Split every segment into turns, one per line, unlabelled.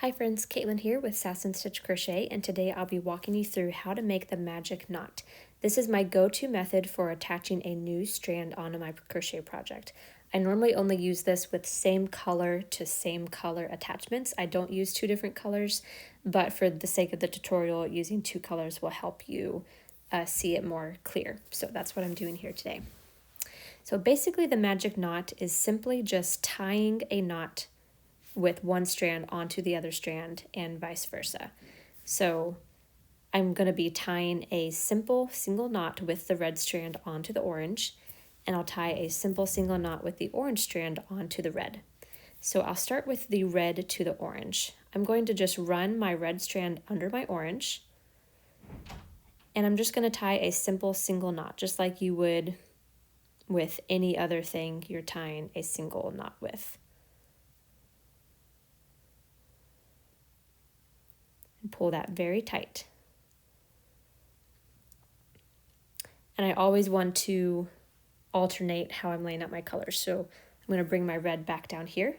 Hi friends, Caitlin here with Sass and Stitch Crochet, and today I'll be walking you through how to make the magic knot. This is my go-to method for attaching a new strand onto my crochet project. I normally only use this with same color to same color attachments. I don't use two different colors, but for the sake of the tutorial, using two colors will help you see it more clear. So that's what I'm doing here today. So basically the magic knot is simply just tying a knot with one strand onto the other strand and vice versa. So I'm going to be tying a simple single knot with the red strand onto the orange, and I'll tie a simple single knot with the orange strand onto the red. So I'll start with the red to the orange. I'm going to just run my red strand under my orange, and I'm just going to tie a simple single knot, just like you would with any other thing you're tying a single knot with. And pull that very tight. And I always want to alternate how I'm laying out my colors. So I'm going to bring my red back down here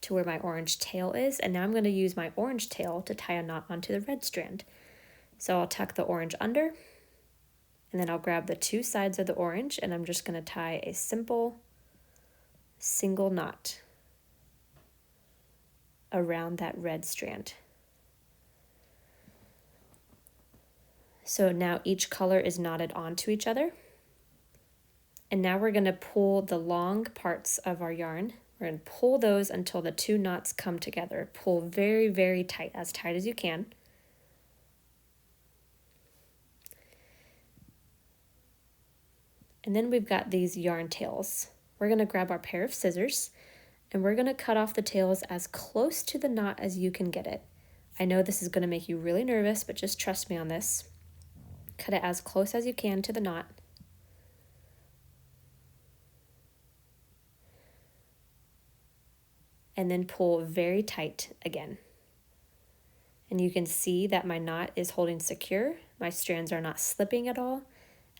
to where my orange tail is, and now I'm going to use my orange tail to tie a knot onto the red strand. So I'll tuck the orange under, and then I'll grab the two sides of the orange, and I'm just going to tie a simple single knot around that red strand. So now each color is knotted onto each other. And now we're going to pull the long parts of our yarn. We're going to pull those until the two knots come together. Pull very, very tight as you can. And then we've got these yarn tails. We're going to grab our pair of scissors, and we're going to cut off the tails as close to the knot as you can get it. I know this is going to make you really nervous, but just trust me on this. Cut it as close as you can to the knot. And then pull very tight again. And you can see that my knot is holding secure. My strands are not slipping at all.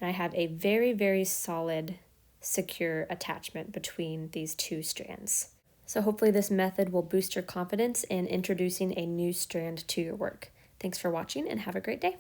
And I have a very, very solid, secure attachment between these two strands. So hopefully this method will boost your confidence in introducing a new strand to your work. Thanks for watching and have a great day.